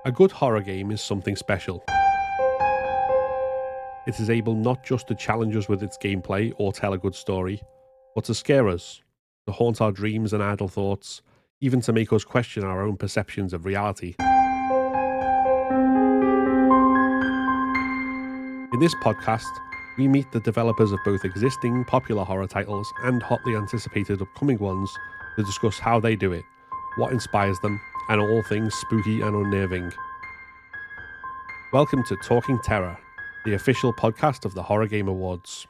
A good horror game is something special. It is able not just to challenge us with its gameplay or tell a good story, but to scare us, to haunt our dreams and idle thoughts, even to make us question our own perceptions of reality. In this podcast, we meet the developers of both existing popular horror titles and hotly anticipated upcoming ones to discuss how they do it, what inspires them, and all things spooky and unnerving. Welcome to Talking Terror, the official podcast of the Horror Game Awards.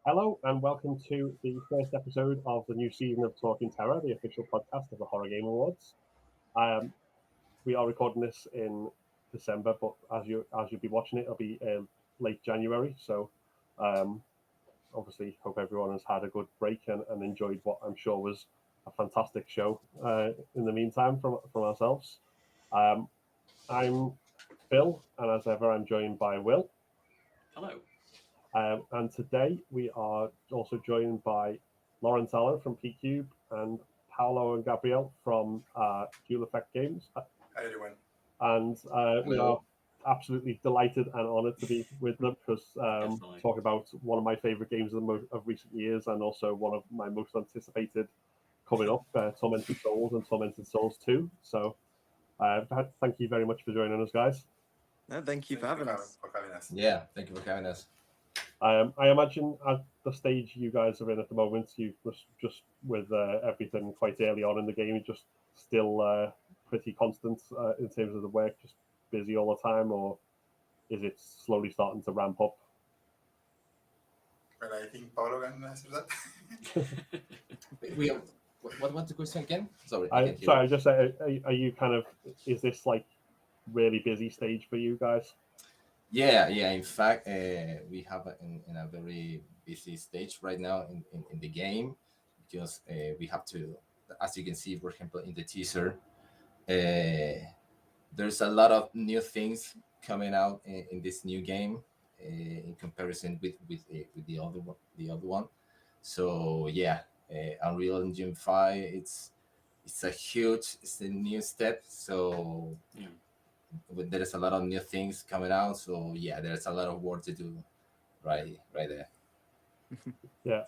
Hello and welcome to the first episode of the new season of Talking Terror, the official podcast of the Horror Game Awards. We are recording this in December, but as you'll be watching it, it'll be late January. So obviously, hope everyone has had a good break and enjoyed what I'm sure was a fantastic show. In the meantime, from ourselves, I'm Phil, and as ever, I'm joined by Will. Hello. And today we are also joined by Lawrence Allen from PCube and Paolo and Gabriel from Dual Effect Games. Hi, everyone. And we are absolutely delighted and honoured to be with them because talk about one of my favourite games of recent years and also one of my most anticipated coming up, Tormented Souls and Tormented Souls 2. So thank you very much for joining us, guys. No, thank you for having us. Yeah, thank you for having us. I imagine at the stage you guys are in at the moment, you was just with everything quite early on in the game, just still pretty constant in terms of the work, just busy all the time, or is it slowly starting to ramp up? Well, I think Paolo can answer that. What's the question again? Sorry. I just say, are you kind of, is this like really busy stage for you guys? Yeah. In fact, we have in a very busy stage right now in the game because we have to, as you can see, for example, in the teaser, there's a lot of new things coming out in this new game in comparison with the other one. So yeah, Unreal Engine 5, it's a new step. So Yeah. There's a lot of new things coming out. So yeah, there's a lot of work to do right there. Yeah.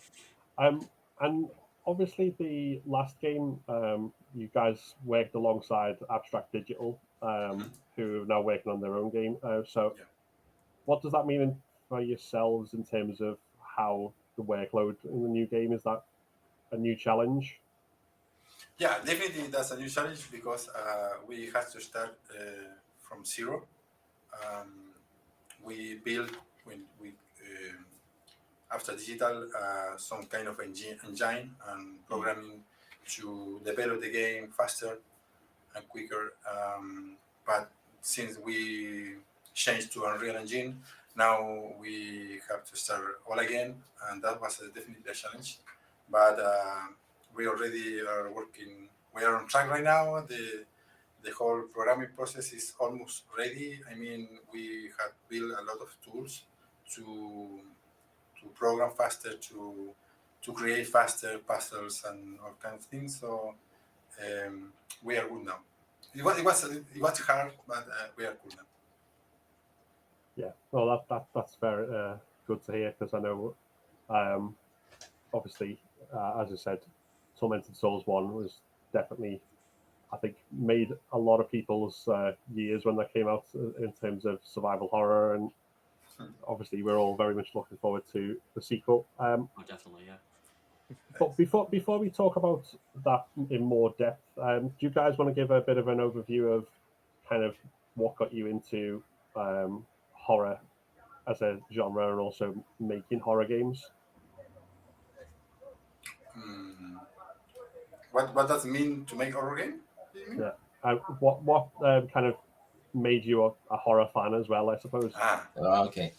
And obviously the last game, you guys worked alongside Abstract Digital, who are now working on their own game. What does that mean for yourselves in terms of how the workload in the new game? Is that a new challenge? Yeah, definitely that's a new challenge because we had to start from zero. We built after digital some kind of engine and programming to develop the game faster and quicker. But since we changed to Unreal Engine, now we have to start all again, and that was definitely a challenge. But we already are working. We are on track right now. The whole programming process is almost ready. I mean, we have built a lot of tools to program faster, to create faster puzzles and all kinds of things. So we are good now. It was hard, but we are good now. Yeah, well, that's very good to hear because I know, obviously, as I said, Tormented Souls 1 was definitely, I think, made a lot of people's years when that came out in terms of survival horror, and obviously we're all very much looking forward to the sequel. Definitely, yeah. But before we talk about that in more depth, do you guys want to give a bit of an overview of kind of what got you into horror as a genre and also making horror games? What does it mean to make horror game? Yeah. What kind of made you a horror fan as well, I suppose? Okay.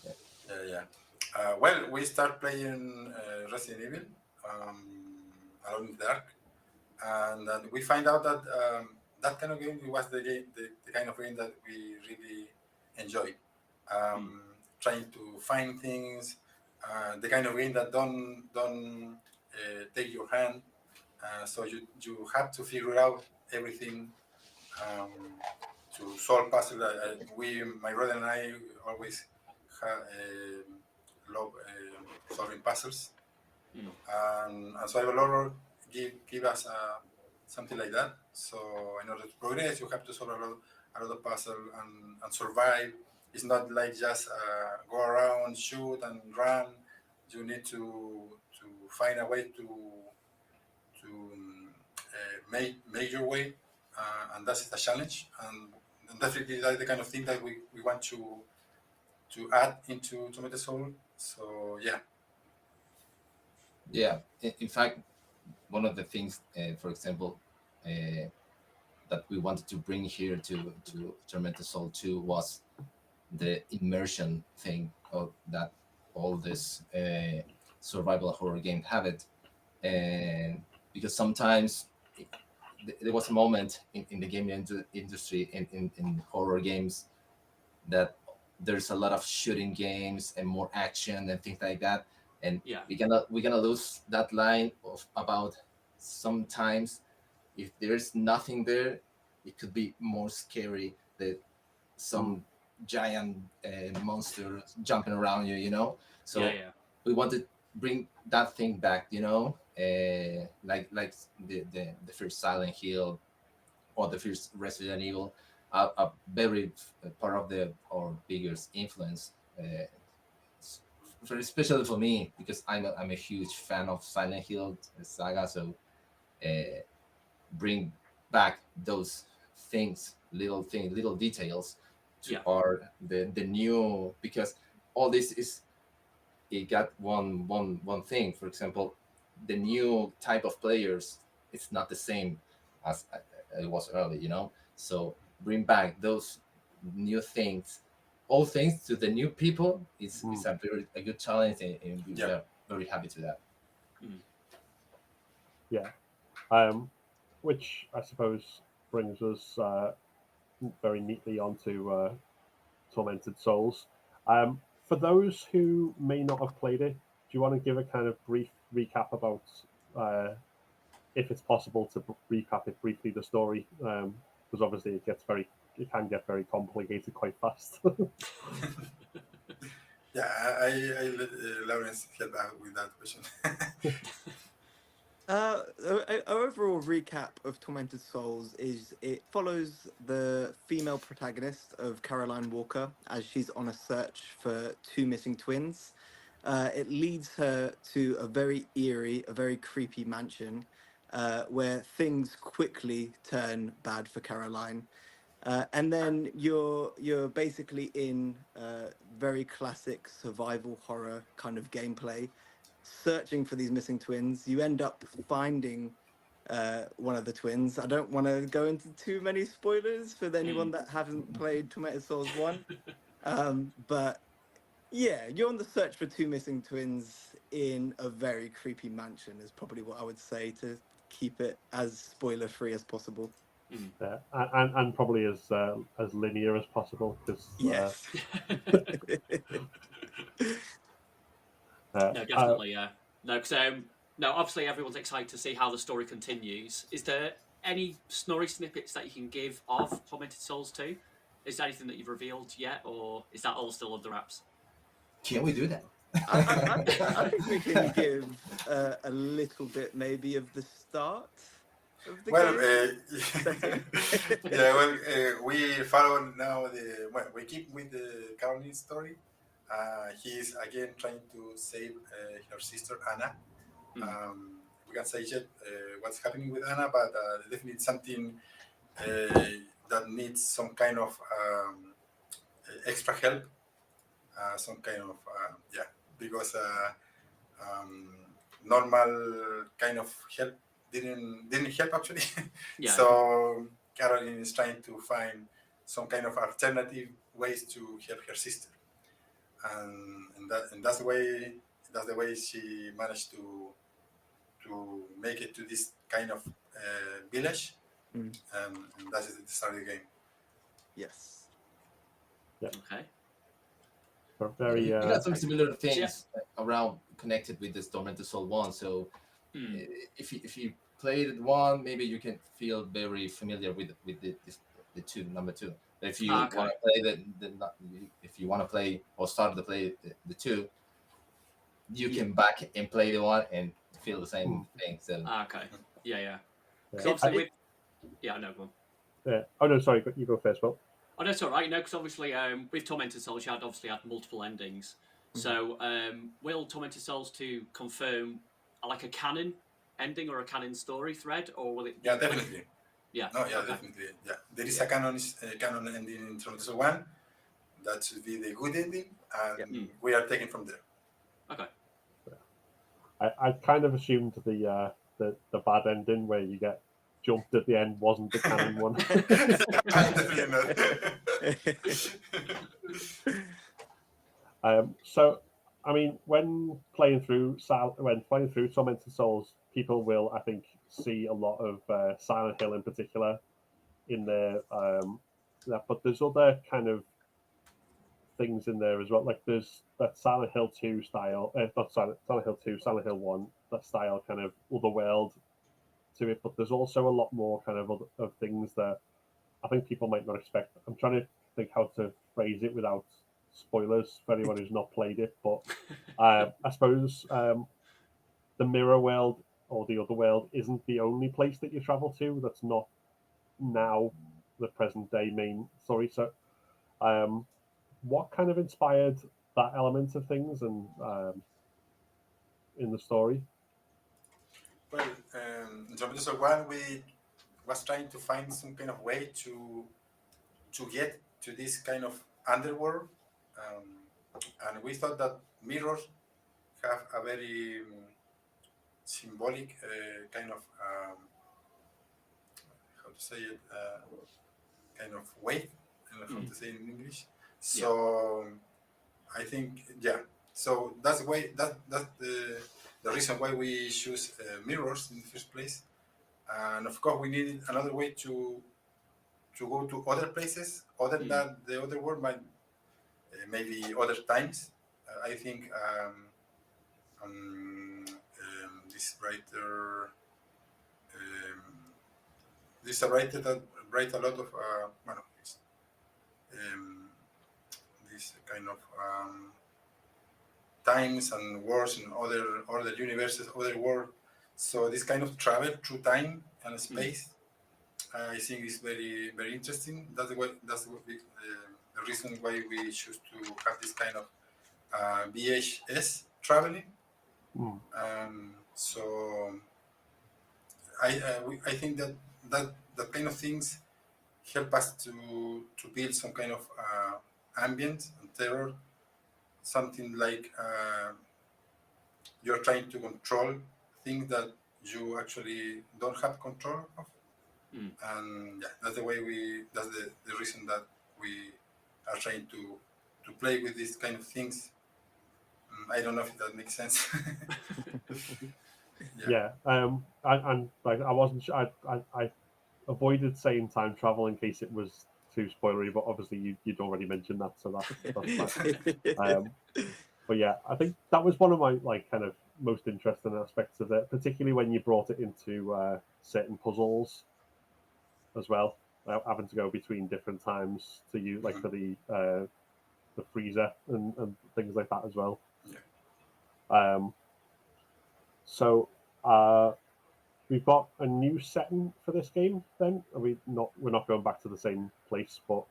Yeah. Well, we start playing Resident Evil, Alone in the Dark, and then we find out that that kind of game was the kind of game that we really enjoyed. Trying to find things, the kind of game that don't take your hand. So you have to figure out everything to solve puzzles. My brother and I always love solving puzzles, and survival horror give us something like that. So in order to progress, you have to solve a lot of puzzle and survive. It's not like just go around, shoot and run. You need to find a way to make your way, and that's the challenge. And definitely that's the kind of thing that we want to add into Tormented Soul. So yeah. Yeah. In fact, one of the things, for example, that we wanted to bring here to Tormented Soul 2 was the immersion thing of that all this survival horror game have it. And because sometimes there was a moment in the game industry in horror games that there's a lot of shooting games and more action and things like that, and Yeah. we're gonna lose that line of about sometimes if there's nothing there, it could be more scary that some giant monster jumping around you, So Yeah. we want to bring that thing back, like the first Silent Hill or the first Resident Evil, a very part of our biggest influence, especially for me because I'm a huge fan of Silent Hill saga. So bring back those little details to Yeah. our the new, because all this is it got one thing. For example, the new type of players, it's not the same as it was early, So bring back those new things, all things to the new people is a good challenge, and we Yeah. are very happy to that. Yeah. Which I suppose brings us very neatly onto Tormented Souls. For those who may not have played it, do you want to give a kind of brief recap about, if it's possible to recap it briefly, the story? Because obviously it can get very complicated quite fast. Yeah, I let Lawrence help out with that question. Our overall recap of Tormented Souls is it follows the female protagonist of Caroline Walker as she's on a search for two missing twins. It leads her to a very eerie, a very creepy mansion where things quickly turn bad for Caroline. And then you're basically in very classic survival horror kind of gameplay, searching for these missing twins. You end up finding one of the twins. I don't want to go into too many spoilers for anyone that haven't played Tormented Souls 1. But yeah, you're on the search for two missing twins in a very creepy mansion is probably what I would say to keep it as spoiler free as possible. And probably as linear as possible, because Yes. No, definitely. Yeah. No, because no, obviously everyone's excited to see how the story continues. Is there any story snippets that you can give of Tormented Souls 2? Is there anything that you've revealed yet, or is that all still under wraps? Can we do that? I think we can give a little bit maybe of the start of the Well, game. yeah, well, we follow now we keep with the Caroline story. He's again trying to save her sister Anna. We can't say yet what's happening with Anna, but definitely something that needs some kind of extra help, some kind of because normal kind of help didn't help actually. Yeah. So Caroline is trying to find some kind of alternative ways to help her sister. and that's the way she managed to make it to this kind of village, Mm. and that's the start of the game. Yes. Okay. But very You got some similar Yeah. things around connected with this Tormented Soul 1. So if you played one, maybe you can feel very familiar with the two, number two. But if you Okay. want to play if you want to play or start to play the two, you can back and play the one and feel the same thing. So Okay. Yeah. Because Yeah. obviously no, go on. Yeah. Oh no, sorry, you go first, Will. Oh, that's all right. No, because obviously, with Tormented Souls, you had multiple endings. So, will Tormented Souls 2 confirm like a canon ending or a canon story thread, or will it? Yeah, definitely. Yeah. No, yeah, Okay. definitely. Yeah, there is a canon ending in Tormented Souls 1. That should be the good ending, and we are taking from there. Okay. I kind of assumed the bad ending where you get jumped at the end wasn't the canon one. Definitely not. So, I mean, when playing through Tormented Souls, people will, I think, see a lot of Silent Hill in particular in there. But there's other kind of things in there as well. Like there's that Silent Hill 2 style, not Silent Hill 2, Silent Hill 1, that style kind of otherworld to it. But there's also a lot more kind of of things that I think people might not expect. I'm trying to think how to phrase it without spoilers for anyone who's not played it. But I suppose the mirror world or the other world isn't the only place that you travel to. That's not now the present day main story. So what kind of inspired that element of things and in the story? Well, in Tormented Souls 1, we was trying to find some kind of way to get to this kind of underworld, and we thought that mirrors have a very symbolic kind of how to say it, kind of weight. I don't know how to say it in English. So I think So that's why that's the reason why we choose mirrors in the first place, and of course we needed another way to go to other places other than the other world, maybe other times. I think this writer, this a writer that write a lot of this kind of times and worlds and other universes, other world. So this kind of travel through time and space, I think is very very interesting. That's the reason why we choose to have this kind of VHS traveling. So I think that kind of things help us to build some kind of ambient and terror, something like you're trying to control things that you actually don't have control of. And that's the reason that we are trying to play with these kind of things. I don't know if that makes sense. And like I wasn't sure. I avoided saying time travel in case it was too spoilery, but obviously you'd already mentioned that, so that's fine. But yeah, I think that was one of my kind of most interesting aspects of it, particularly when you brought it into certain puzzles as well, having to go between different times to use for the freezer and things like that as well. So we've got a new setting for this game. Then we're not going back to the same place, but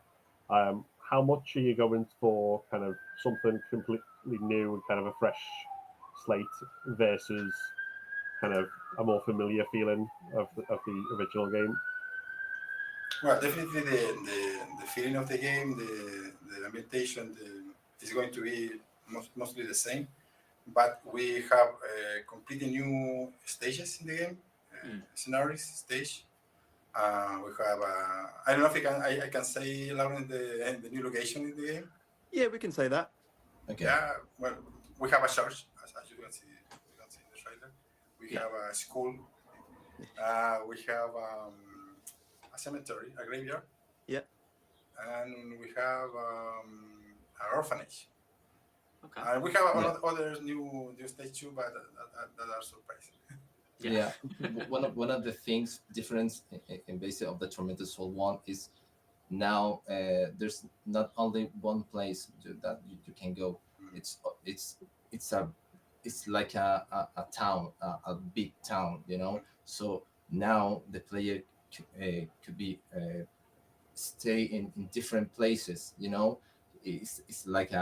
how much are you going for kind of something completely new and kind of a fresh slate versus kind of a more familiar feeling of the original game? Well, definitely the feeling of the game, the ambientation is going to be mostly the same, but we have completely new stages in the game, scenarios, stage. We have I don't know if I can say, Lauren, the new location in the game. Yeah, we can say that. Okay. Yeah, well, we have a church, as you can see in the trailer. We Yeah. have a school. We have a cemetery, a graveyard, Yeah. and we have an orphanage. Okay. And we have Yeah. other new stage too, but that are surprising. Yeah. One of the things difference in basic of the Tormented Soul one is now there's not only one place that you can go. It's it's it's a it's like a town, a big town, you know. So now the player could be stay in different places, you know. It's like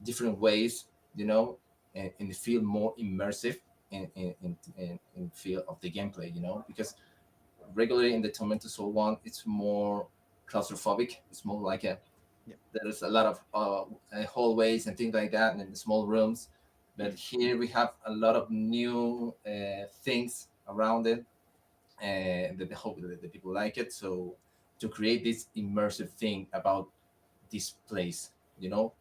different ways, you know, and feel more immersive in feel of the gameplay, you know, because regularly in the Tormented Soul one, it's more claustrophobic. It's more like Yeah. there's a lot of hallways and things like that, and in small rooms. But here we have a lot of new things around it, and that hope that the people like it. So to create this immersive thing about this place, you know,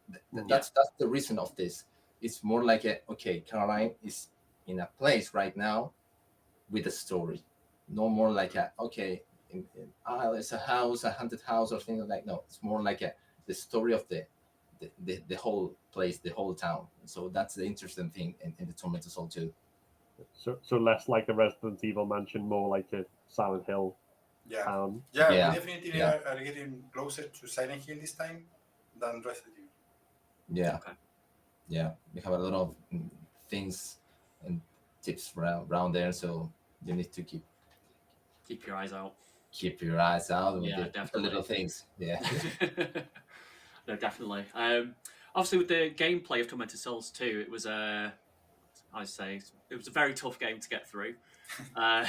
that's the reason of this. It's more like okay, Caroline is in a place right now with a story. No more like okay, it's a house, a haunted house, or things like that. No, it's more like the story of the whole place, the whole town. So that's the interesting thing in the Tormented Soul too. So less like a Resident Evil mansion, more like a Silent Hill Yeah, town. yeah, we Yeah, definitely yeah, are getting closer to Silent Hill this time than Resident Evil. yeah, Okay. yeah. We have a lot of things and tips around there, so you need to Keep your eyes out. keep your eyes out with Yeah, the little definitely. things. Yeah, No, definitely. Obviously, with the gameplay of Tormented Souls 2, it was I say it was a very tough game to get through. Are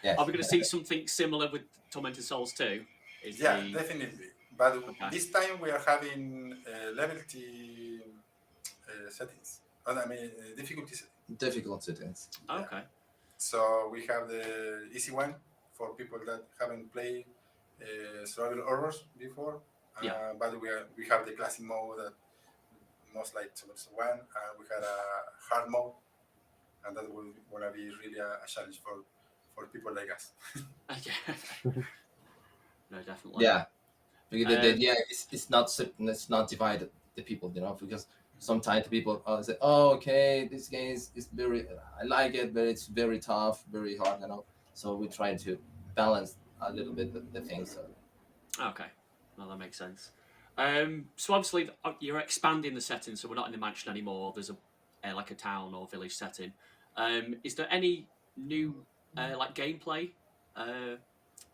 yes, we going to see something similar with Tormented Souls 2? Is Yeah, the definitely. But okay? this time we are having level T settings. I mean, difficulty settings. difficult settings. Yeah. Okay. So we have the easy one for people that haven't played survival horrors before. Yeah. But we have the classic mode that most like Towards one, and we had a hard mode, and that will gonna be really a challenge for people like us. Okay. No, definitely. Yeah, because the Um, idea is it's not divided the people, you know, because sometimes people say, oh, okay, this game is very, I like it, but it's very tough, very hard, you know. So we try to balance a little bit the things. So okay. Well, that makes sense. So obviously you're expanding the setting, so we're not in the mansion anymore. There's a like a town or village setting. Is there any new like gameplay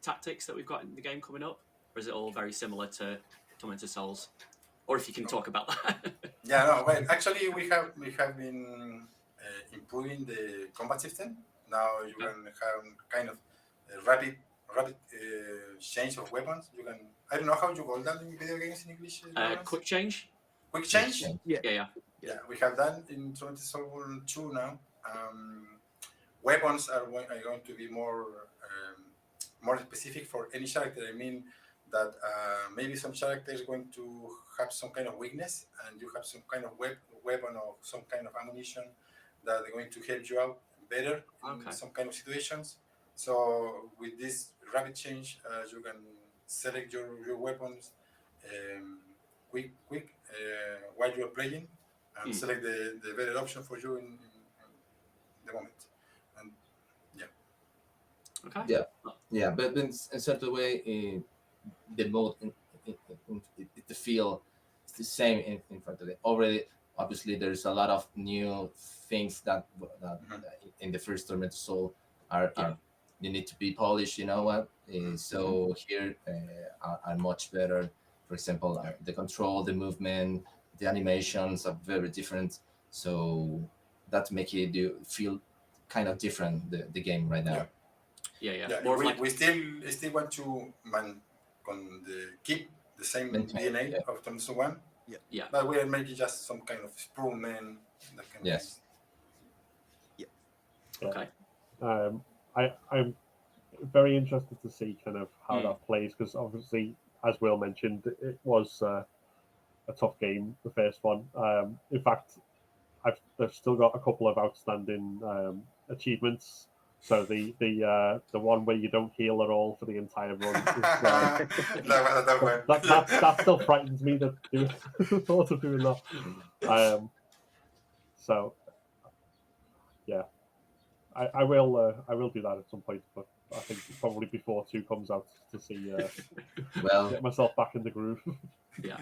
tactics that we've got in the game coming up, or is it all very similar to Tormented Souls? Or if you can talk about that. Yeah, no, well, actually we have been improving the combat system. Now you can have kind of a rapid change of weapons. You can, I don't know how you call that in video games in English, Lawrence? Quick change. Quick change. Yeah. Yeah. Yeah, we have that in 20.2 now. Weapons are going to be more specific for any character. I mean that maybe some character is going to have some kind of weakness, and you have some kind of weapon or some kind of ammunition that are going to help you out better in Okay. some kind of situations. So with this rapid change, you can select your weapons quick while you're playing, and select the better option for you in the moment. And yeah. Okay. yeah, but in a certain way, the mode the feel is the same in front of it. Already, obviously, there's a lot of new things that in the first Tormented Soul are you need to be polished. You know what? So here are much better. For example, the control, the movement, the animations are very different. So that make it feel kind of different the game right now. Yeah. Yeah, More of like we still want to keep the same Maintain, DNA yeah. of Thompson One. Yeah. But we are making just some kind of improvement that can Yes. be. Okay. I'm very interested to see kind of how that plays, because obviously, as Will mentioned, it was a tough game, the first one. In fact, I've still got a couple of outstanding achievements. So the one where you don't heal at all for the entire run is, that still frightens me, that the thought of doing that. So yeah, I will do that at some point, but I think probably before 2 comes out, to see Well, get myself back in the groove. Yeah.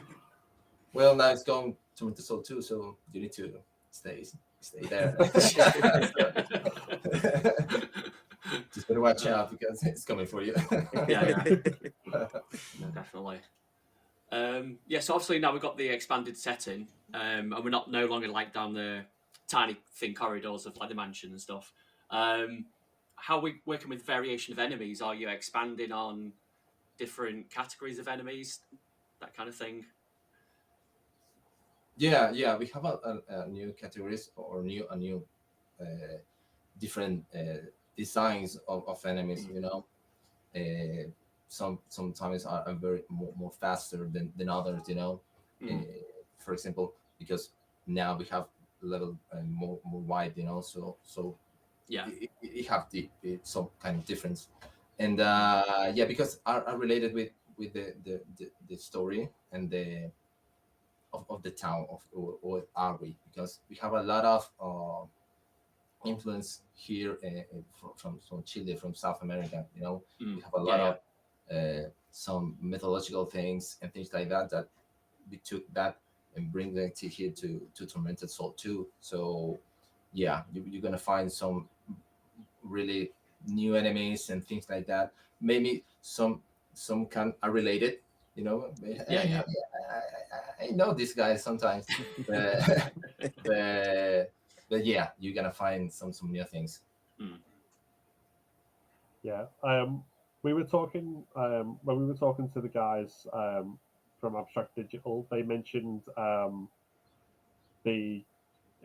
well, now it's going to Tormented Souls 2, so you need to stay there. Just better watch out because it's coming for you. Yeah. No, definitely. So obviously now we've got the expanded setting, and we're not no longer like down the tiny thin corridors of like the mansion and stuff. How are we working with variation of enemies? Are you expanding on different categories of enemies, that kind of thing? Yeah, we have a new categories or a new different designs of enemies. You know, sometimes are very more faster than others. You know, for example, because now we have level more wide. You know, so Yeah. it have some kind of difference, and because are related with the story and the of the town or are we, because we have a lot of influence here from Chile, from South America. You know, we have a lot of some mythological things and things like that we took that and bring them to here to Tormented Soul 2. So yeah, you're gonna find some really new enemies and things like that. Maybe some are related. You know, I know these guys sometimes, but yeah, you're gonna find some new things. Yeah. We were talking when we were talking to the guys from Abstract Digital. They mentioned the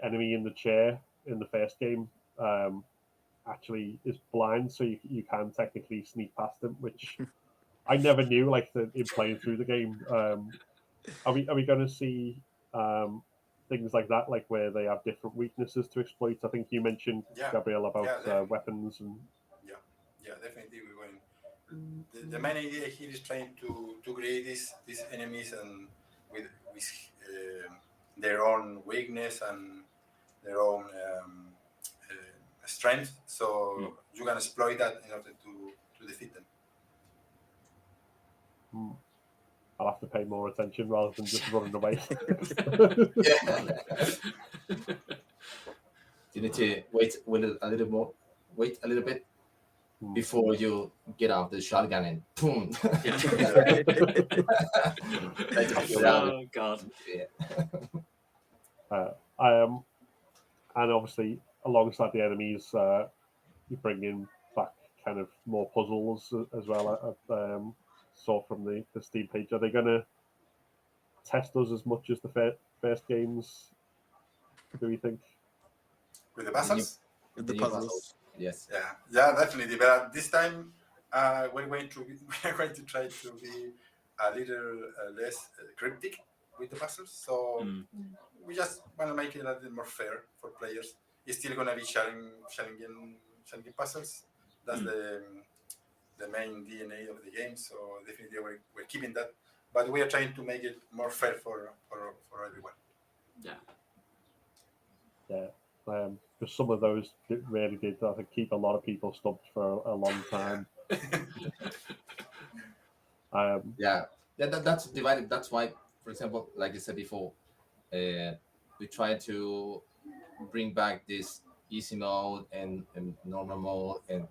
enemy in the chair in the first game actually is blind, so you can technically sneak past him, which I never knew. Like in playing through the game, are we going to see things like that, like where they have different weaknesses to exploit? I think you mentioned, Gabriel, about weapons and. Yeah, definitely we're going. The main idea here is trying to create these enemies and with their own weakness and their own strength. So you can exploit that in order to defeat them. I'll have to pay more attention rather than just running away. You need to wait a little bit before you get out the shotgun and boom. Oh God. And obviously, alongside the enemies, you bring in back kind of more puzzles as well. I saw from the Steam page. Are they going to test us as much as the first games? Do we think? With the puzzles? With the puzzles. Yes. Yeah, definitely. But this time, we are going to try to be a little less cryptic with the puzzles. So we just want to make it a little more fair for players. It's still going to be challenging puzzles. That's the main DNA of the game. So definitely we're keeping that, but we are trying to make it more fair for everyone. Yeah. Because some of those really did, I think, keep a lot of people stumped for a long time. That's divided. That's why, for example, like I said before, we try to bring back this easy mode and normal mode, and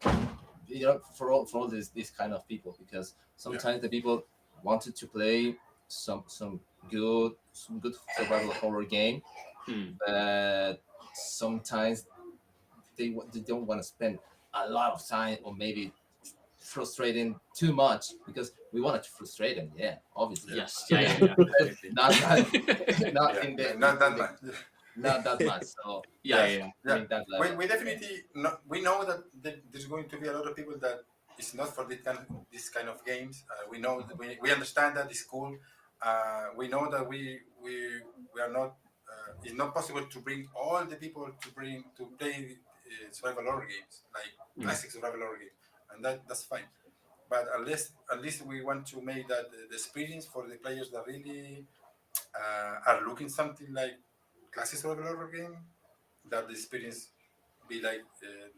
for all this kind of people, because sometimes the people wanted to play some good survival horror game, but sometimes they don't want to spend a lot of time, or maybe frustrating too much, because we wanted to frustrate them. Yeah, obviously. Yes. Not that much. Not that much. So we definitely we know that there's going to be a lot of people that it's not for this kind of games. We know that we understand that it's cool, we know that we are not. It's not possible to bring all the people to play survival horror games like classic survival horror games, and that's fine. But at least we want to make that the experience for the players that really are looking something like classic survival horror game, that the experience be like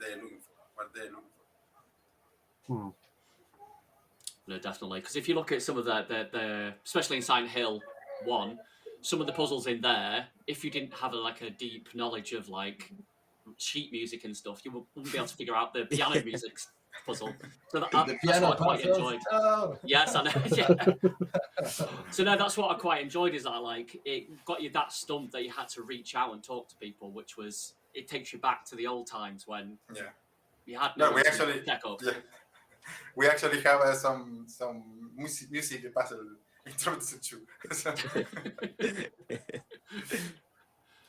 they're looking for what they're looking for. No, definitely. Because if you look at some of the especially in Silent Hill 1, some of the puzzles in there, if you didn't have a deep knowledge of like sheet music and stuff, you wouldn't be able to figure out the piano music puzzle. So The that's piano what I quite puzzles? enjoyed. No. Yes, I know. Yeah. So no, that's what I quite enjoyed, is that like it got you that stumped that you had to reach out and talk to people, which was, it takes you back to the old times when you had no No, we one to actually check up. we actually have some music puzzle in Tormented Souls.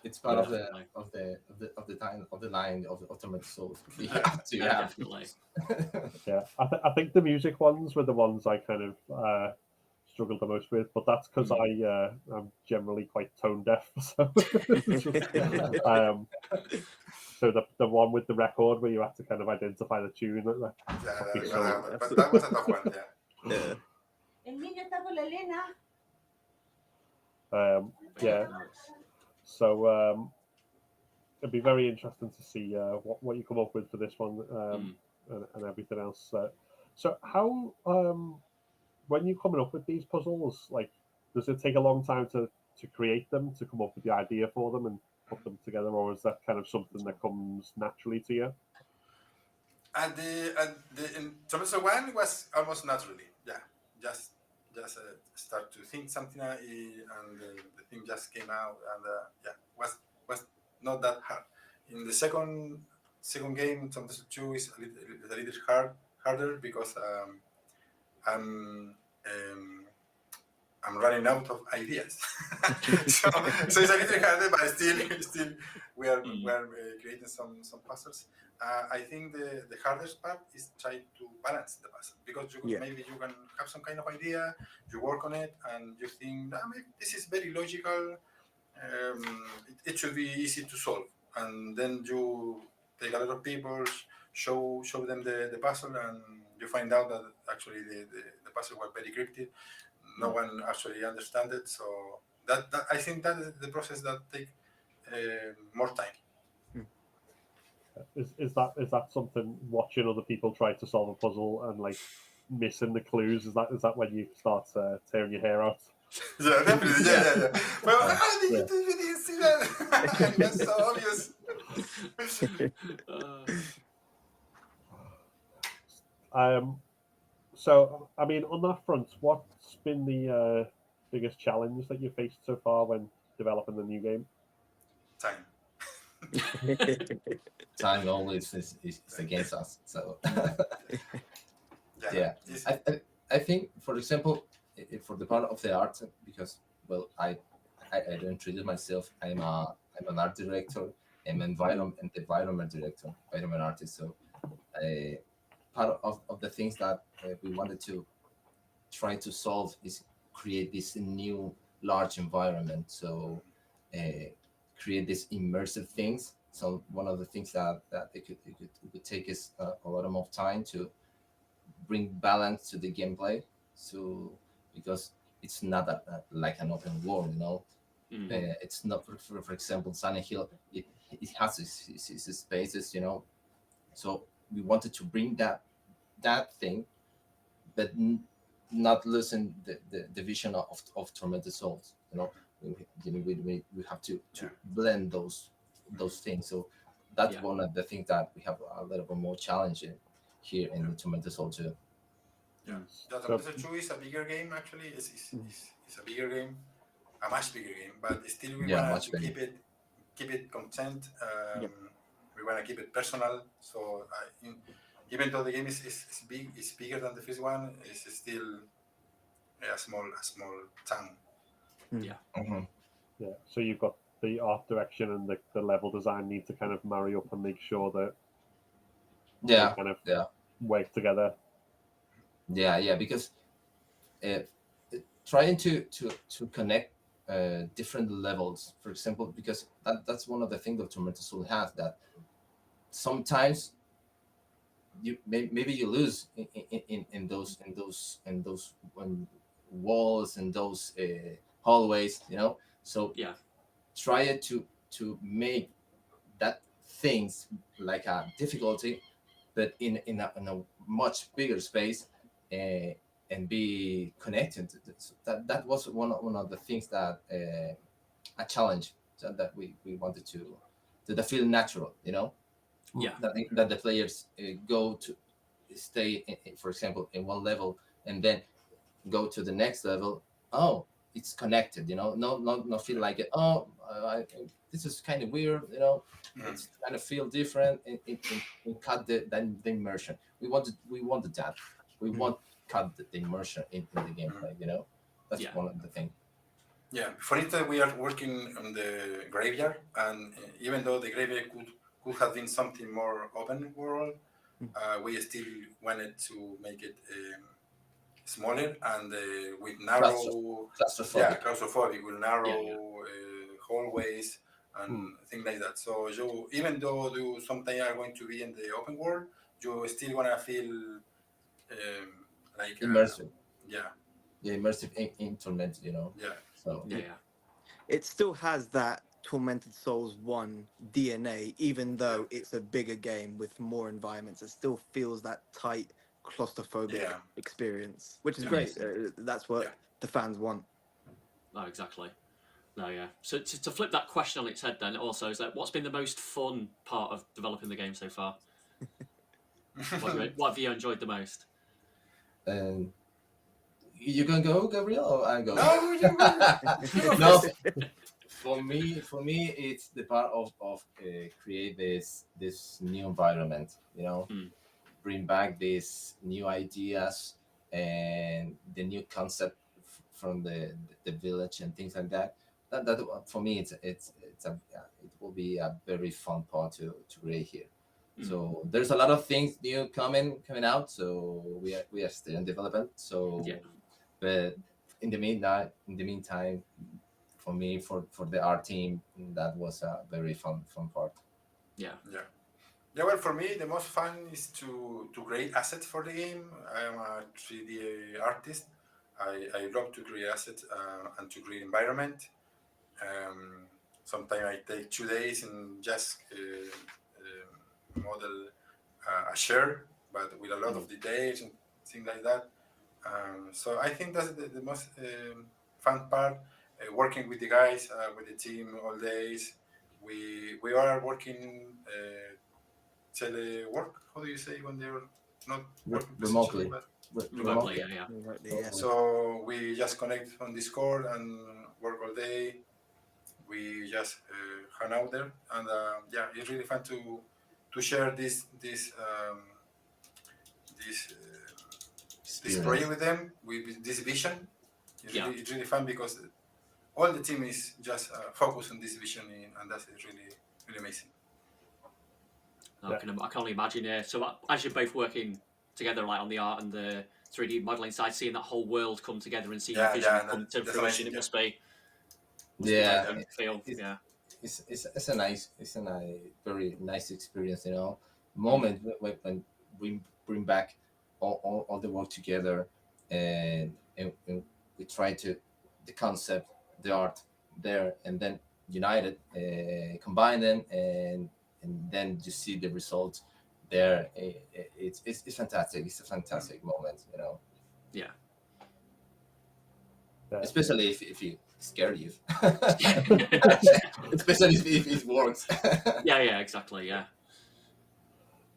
It's part of the Definitely. of the time of the line of Tormented Souls. You Yeah, have to have definitely. Yeah, I think the music ones were the ones I kind of struggled the most with, but that's because I'm generally quite tone deaf. So, so the one with the record where you have to kind of identify the tune. But that was a tough one. Yeah. El niño está con la Elena. Yeah. So it'd be very interesting to see what you come up with for this one and everything else. So how when you're coming up with these puzzles, like, does it take a long time to create them, to come up with the idea for them and put them together, or is that kind of something that comes naturally to you? And in Tormented one was almost naturally. Yeah, just start to think something and the thing just came out, and was not that hard. In the second game, Tormented 2 is a little harder because I'm running out of ideas. so it's a little harder, but still we are creating some puzzles. I think the hardest part is try to balance the puzzle, because maybe you can have some kind of idea, you work on it, and you think maybe this is very logical. It should be easy to solve, and then you take a lot of people, show them the puzzle, and you find out that actually the puzzle was very cryptic. No one actually understands it, so that I think that is the process that takes more time. Is that something, watching other people try to solve a puzzle and like missing the clues? Is that when you start tearing your hair out? Yeah, definitely. Yeah. Well, how did you didn't see that? That's so obvious. So, I mean, on that front, what's been the biggest challenge that you faced so far when developing the new game? Time. Time always is against us. So Yeah. I think, for example, for the part of the art, because I don't treat it myself. I'm an art director. I'm environment artist. So part of the things that we wanted to try to solve is create this new large environment. So create these immersive things. So one of the things that it could take us a lot more time to bring balance to the gameplay. So because it's not like an open world, it's not for example Silent Hill. It has its spaces, So we wanted to bring that thing, but not losing the vision of Tormented Souls. We have to blend those things. So that's one of the things that we have a little bit more challenging here in the Tormented Souls too. Yeah, Tormented 2 is a bigger game actually. It's a bigger game, a much bigger game, but still we want to keep it content. We want to keep it personal. So even though the game is big, it's bigger than the first one, it's still a small town. Yeah. Mm-hmm. Yeah. So you've got the art direction and the level design need to kind of marry up and make sure that they kind of work together. Yeah, because trying to connect different levels, for example, because that's one of the things that Tormented Souls has, that sometimes maybe you lose in those walls and those hallways, so Yeah. try it to make that things like a difficulty, but in a much bigger space, and be connected to this. That was one of the things that a challenge that we wanted to feel natural, Yeah. that the players go to stay for example in one level and then go to the next level. Oh, it's connected, not feel like it. Oh, this is kind of weird, it's kind of feel different, and cut the immersion. We wanted that. We want cut the immersion in the gameplay, that's Yeah. one of the things. Yeah, for instance, we are working on the graveyard, and even though the graveyard could have been something more open world, we still wanted to make it smaller and with narrow, Claustrophobic. claustrophobic, with narrow Yeah. hallways and things like that. So you, even though you sometimes are going to be in the open world, you still wanna feel like Immersive. yeah, Immersive in Tormented, yeah. so Yeah. It still has that Tormented Souls 1 DNA, even though it's a bigger game with more environments. It still feels that tight, claustrophobic Yeah. experience, which is Yeah. great. That's what Yeah. the fans want. No, exactly. No, yeah. So to flip that question on its head, then also is that what's been the most fun part of developing the game so far? What have you enjoyed the most? and you gonna go, Gabriel, or I go? No, you go No, first. for me, it's the part of create this new environment. Bring back these new ideas and the new concept from the village and things like that. That for me, it will be a very fun part to create here. So there's a lot of things new coming out. So we are still in development. So, Yeah. but in the meantime, for me, for the art team, that was a very fun part. Yeah. Yeah. Yeah, well, for me, the most fun is to create assets for the game. I am a 3D artist. I love to create assets and to create environment. Sometimes I take 2 days and just model a share, but with a lot of details and things like that. So I think that's the most fun part. Working with the guys, with the team all days. We are working telework. How do you say when they're not working Remotely. but Remotely, yeah. Remotely, yeah. so we just connect on Discord and work all day. We just hang out there, and yeah, it's really fun to share this project with them, with this vision. It's really fun because all the team is just focused on this vision, and that's really amazing. I can only imagine. Yeah. So as you're both working together, like on the art and the 3D modeling side, seeing that whole world come together and seeing your vision come to fruition, it must be. Feel. Yeah. It's a nice, very nice experience. Moment when we bring back all the work together, and we try to the concept, the art there, and then unite it, combine them, and then you see the results there. It's fantastic. It's a fantastic moment. Yeah. Especially if you scare you. Especially if it works. Yeah, exactly. Yeah.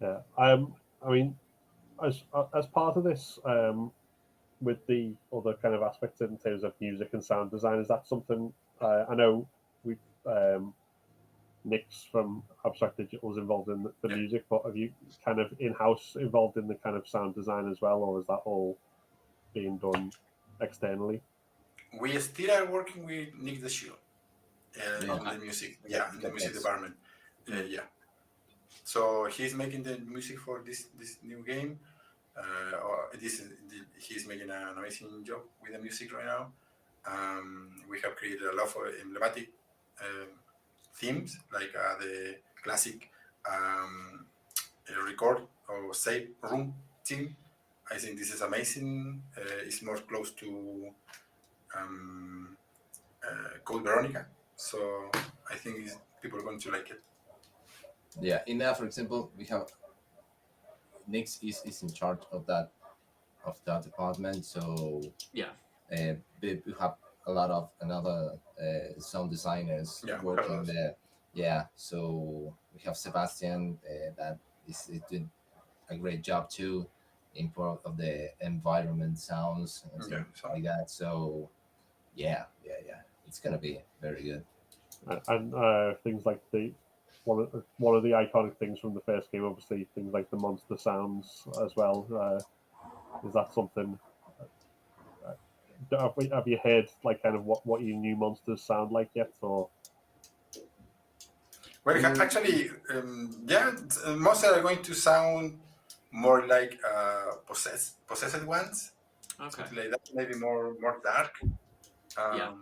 Yeah. I mean, as part of this, with the other kind of aspects in terms of music and sound design, is that something I know we Nick's from Abstract Digital was involved in the music, but have you kind of in-house involved in the kind of sound design as well, or is that all being done externally? We still are working with Nick the Shield on the music. Yeah, in the music department. Yeah. So he's making the music for this new game, He's making an amazing job with the music right now. We have created a lot of emblematic themes, like the classic record or save room theme. I think this is amazing. It's more close to Code Veronica, so I think people are going to like it. Yeah, in there, for example, we have Nix is in charge of that department. So Yeah. we have a lot of another sound designers working there. Yeah, so we have Sebastian that is doing a great job too in part of the environment sounds and stuff like that. So yeah, it's gonna be very good. And things like one of the iconic things from the first game, obviously things like the monster sounds as well. Is that something? Have you heard like kind of what your new monsters sound like yet, or? Well, actually, monsters are going to sound more like possessed ones. Okay. Something like that, maybe more dark. Yeah,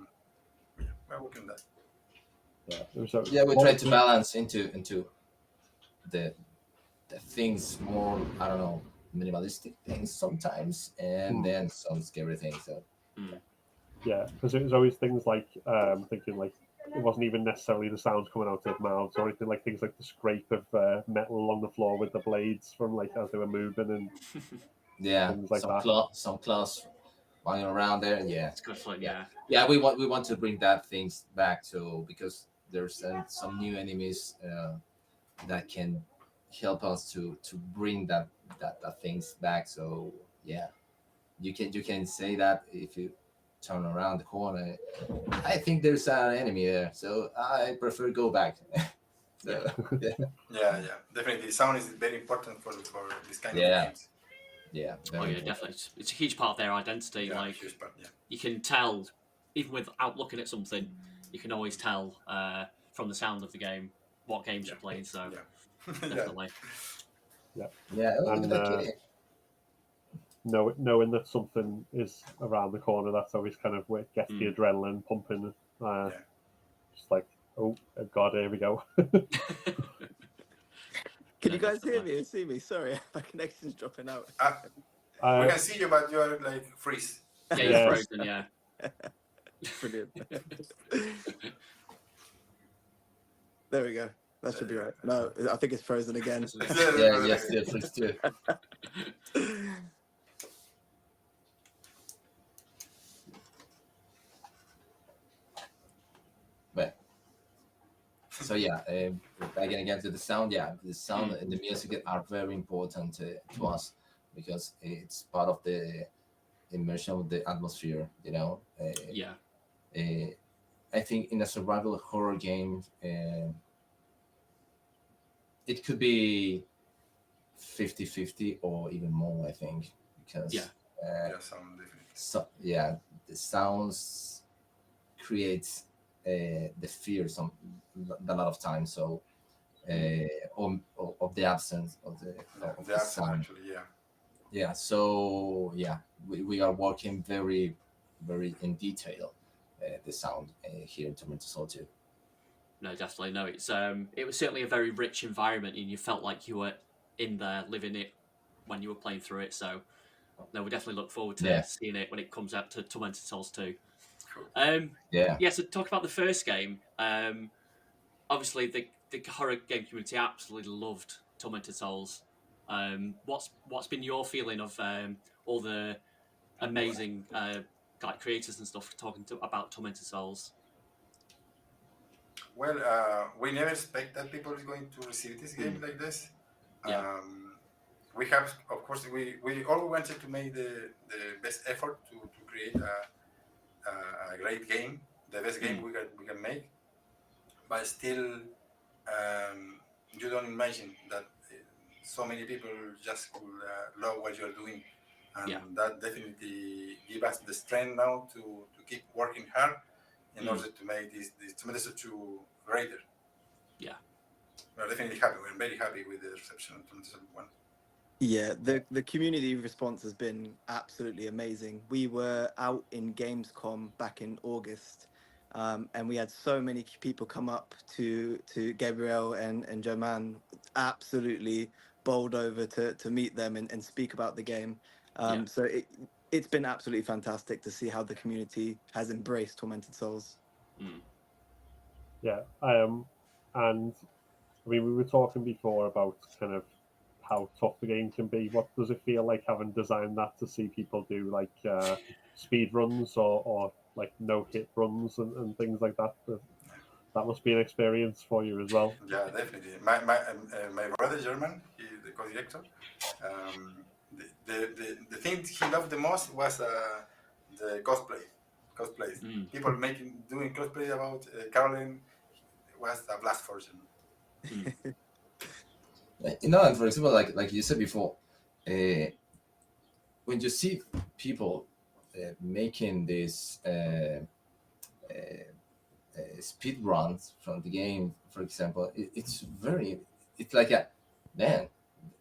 we're working on that. Yeah, we try to balance into the things more, I don't know, minimalistic things sometimes, and then some scary things. So yeah, because it was always things like thinking like it wasn't even necessarily the sounds coming out of mouths or anything, like things like the scrape of metal along the floor with the blades from like as they were moving and things like that. Some claws running around there. Yeah, it's good fun. Yeah. We want to bring that things back to, because there's some new enemies that can help us to bring that things back. So yeah, you can say that if you turn around the corner, I think there's an enemy there, so I prefer go back. Yeah, definitely. Sound is very important for this kind of games. Yeah. Definitely. It's a huge part of their identity. Yeah, like huge part, you can tell, even without looking at something, you can always tell from the sound of the game what games you're playing. So definitely. Yeah. And knowing that something is around the corner, that's always kind of what gets the adrenaline pumping. Just like, oh God, here we go. Can you guys hear me and see me? Sorry, my connection's dropping out. We can see you, but you are like freeze. Yeah, you're frozen. Yeah. Brilliant. There we go. That should be right. No, I think it's frozen again. Yes, freeze too. But so again to the sound. Yeah, the sound and the music are very important to us, because it's part of the immersion of the atmosphere. I think in a survival horror game, it could be 50-50 or even more, I think, because sound definitely. The sounds creates the fear a lot of times. So of the absence of the sound. Actually, So we are working very, very in detail the sound here in Tormented Souls 2. No, definitely. No, it was certainly a very rich environment, and you felt like you were in there, living it when you were playing through it. So, no, we definitely look forward to seeing it when it comes out to Tormented Souls 2. Cool. So talk about the first game. Obviously, the horror game community absolutely loved Tormented Souls. What's been your feeling of all the amazing creators and stuff talking about Tormented Souls? Well, we never expect that people is going to receive this game like this. We have, of course, we always wanted to make the best effort to create a great game, the best game we can make. But still, you don't imagine that so many people just could love what you're doing. And that definitely gives us the strength now to keep working hard in order to make this Tormented Souls 2 greater. Yeah. We're definitely happy. We're very happy with the reception of Tormented Souls 1. Yeah, the community response has been absolutely amazing. We were out in Gamescom back in August, and we had so many people come up to Gabriel and German, absolutely bowled over to meet them and speak about the game. Yeah. So it's been absolutely fantastic to see how the community has embraced Tormented Souls. Mm. Yeah. And I mean, we were talking before about kind of how tough the game can be. What does it feel like having designed that to see people do like speed runs or like no hit runs and things like that? That must be an experience for you as well. Yeah, definitely. My brother German, he the co-director. The thing he loved the most was the cosplays. Mm. People doing cosplay about Caroline was a blast for him. Mm. And for example, like you said before, when you see people making these speed runs from the game, for example, it's like a man.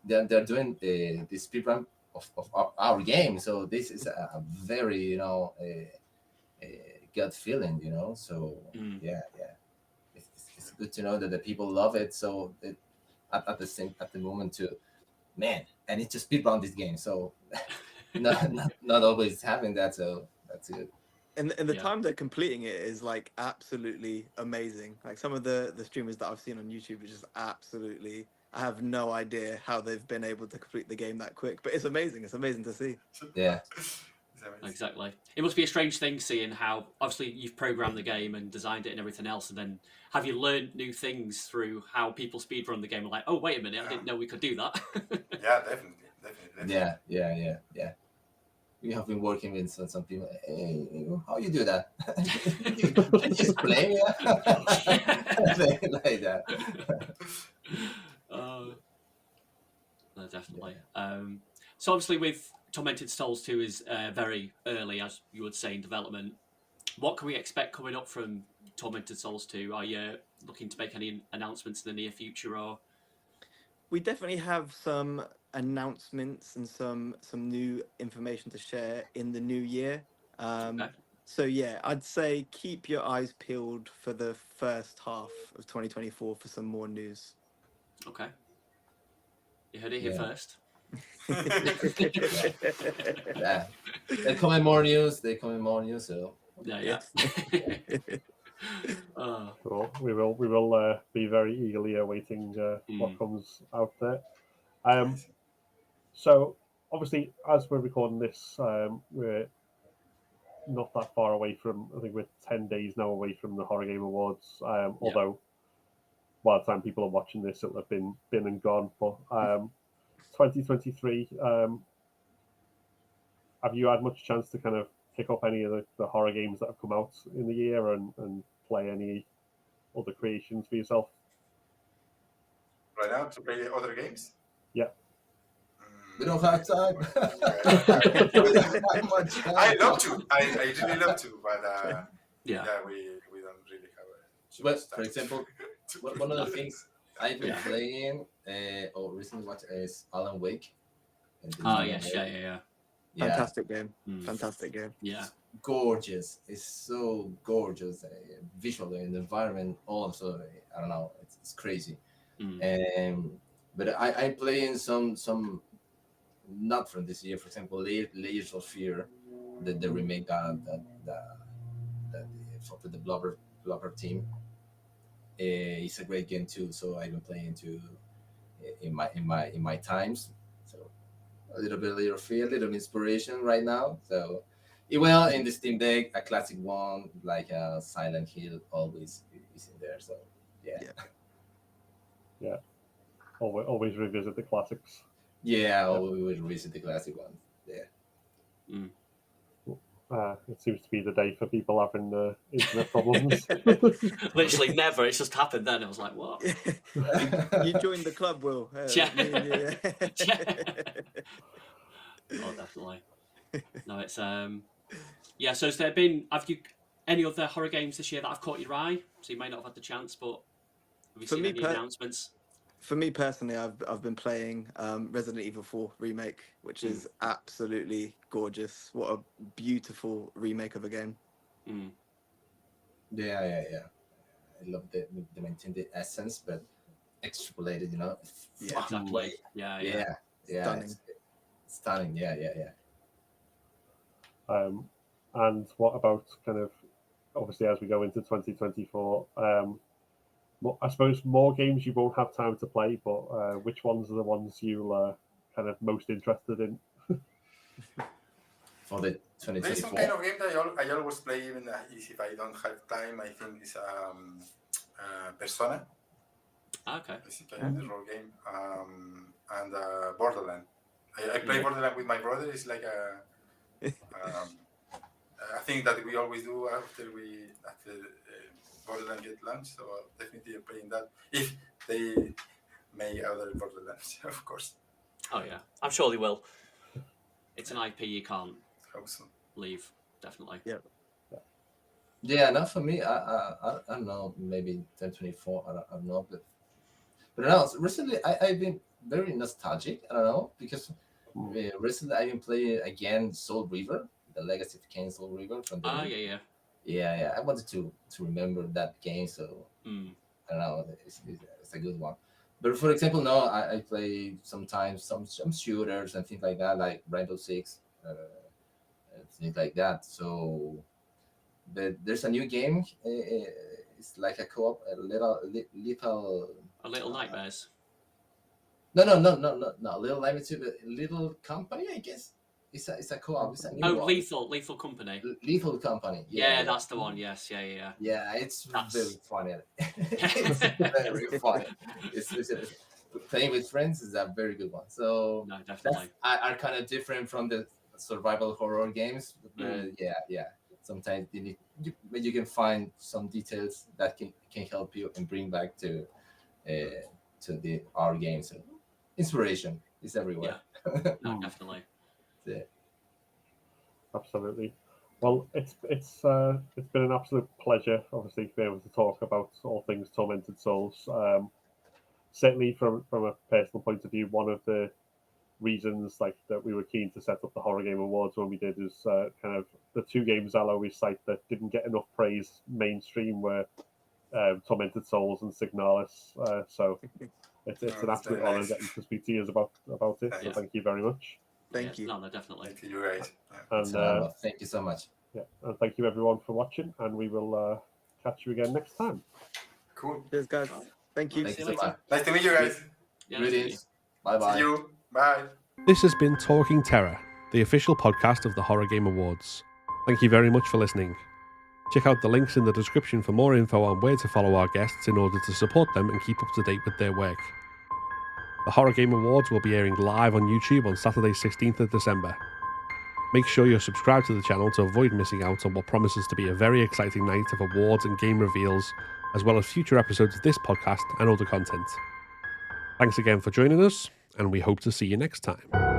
They're doing the speed run of our game, so this is a very gut feeling, So Mm. yeah, it's good to know that the people love it. So at the moment too, man, I need to speed run this game. So not always having that. So that's good. And the Yeah. time they're completing it is like absolutely amazing. Like some of the streamers that I've seen on YouTube is just absolutely. I have no idea how they've been able to complete the game that quick, but it's amazing. It's amazing to see. Yeah. It's amazing. Exactly. It must be a strange thing seeing how obviously you've programmed the game and designed it and everything else, and then have you learned new things through how people speedrun the game? Like, oh wait a minute, I didn't know we could do that. Yeah, definitely. Yeah. We have been working with some people. Hey, how you do that? Can you explain? Like that. No, definitely. So obviously with Tormented Souls 2 is very early, as you would say, in development. What can we expect coming up from Tormented Souls 2? Are you looking to make any announcements in the near future, or? We definitely have some announcements and some new information to share in the new year. Okay. So yeah, I'd say keep your eyes peeled for the first half of 2024 for some more news. Okay. You heard it here Yeah. first. Yeah. They're coming more news. So Yeah. So we will be very eagerly awaiting what comes out there. So obviously, as we're recording this, we're not that far away from. I think we're 10 days now away from the Horror Game Awards. Although by the time people are watching this, it'll have been and gone. But 2023. Have you had much chance to kind of pick up any of the horror games that have come out in the year and play any other creations for yourself? Right now to play other games. Yeah. we don't have time. We don't have much time. I love to. I really love to, but Yeah. we don't really have a. But for example, one of the things I've been playing or recently watched is Alan Wake. Oh yes, yeah. Fantastic game. Mm. Fantastic game. Yeah. Gorgeous. It's so gorgeous. Visually, and the environment also. I don't know. It's crazy. But I play in some not from this year. For example, Layers of Fear, the remake that for the Blubber team. It's a great game too. So I've been playing too in my times. So a little bit of Layers of Fear, a little inspiration right now. So. Well, in the Steam Deck, a classic one like Silent Hill always is in there. So Yeah. Always revisit the classics. Yeah, we would revisit the classic ones. Yeah. It seems to be the day for people having internet problems. Literally never. It's just happened then. I was like, what? You joined the club, Will. Yeah. Yeah. Oh, definitely. No, it's yeah. So have you any other horror games this year that have caught your eye? So you may not have had the chance, but have you For seen me any announcements? For me personally, I've been playing Resident Evil 4 remake, which is absolutely gorgeous. What a beautiful remake of a game. Yeah. I love the maintain the essence, but extrapolated. Yeah. Exactly. Yeah. Stunning. It's stunning. Yeah. And what about kind of obviously as we go into 2024? I suppose more games you won't have time to play, but which ones are the ones you'll kind of most interested in? For the There's some 2024. kind of game that I always play, even if I don't have time. I think it's Persona. Okay. It's a kind of role game. And Borderland. I play Borderland with my brother. It's like I think that we always do after Borderland get launched. So definitely playing that if they make other Borderlands, of course. Oh yeah, I'm sure they will. It's an IP you can't Hope so. leave. Definitely. Yeah, not for me. I don't know. Maybe 1024. I don't know, but no. Recently, I've been very nostalgic. I don't know because recently I've been playing again Soul River, the Legacy of Kain Soul River from the. Yeah. I wanted to remember that game, so I don't know. It's a good one. But for example, no, I play sometimes some shooters and things like that, like Rainbow Six, things like that. So there's a new game. It's like a co-op, a little Nightmares. No. Little Nightmares, but Little Company, I guess. It's a co-op. It's a new one. Lethal Company. Lethal Company. Yeah, that's the one. Yes, yeah. Yeah, it's very funny. It's very funny. It's playing with friends is a very good one. So no, definitely. Are kind of different from the survival horror games. Yeah. Sometimes you can find some details that can help you and bring back to our games. So inspiration is everywhere. Yeah. No, definitely. Yeah. Absolutely. Well, it's been an absolute pleasure, obviously, to be able to talk about all things Tormented Souls. Certainly, from a personal point of view, one of the reasons that we were keen to set up the Horror Game Awards when we did is kind of the two games I'll always cite that didn't get enough praise mainstream were Tormented Souls and Signalis. So it's an absolute honor getting to speak to you about it. So thank you very much. Thank you. No, definitely. Thank you, guys. And thank you so much. Yeah, and thank you everyone for watching, and we will catch you again next time. Cool. Cheers, guys. Thank you. Thank you so much. Nice to meet you guys. Greetings. Bye-bye. See you. Bye. This has been Talking Terror, the official podcast of the Horror Game Awards. Thank you very much for listening. Check out the links in the description for more info on where to follow our guests in order to support them and keep up to date with their work. The Horror Game Awards will be airing live on YouTube on Saturday 16th of December. Make sure you're subscribed to the channel to avoid missing out on what promises to be a very exciting night of awards and game reveals, as well as future episodes of this podcast and other content. Thanks again for joining us, and we hope to see you next time.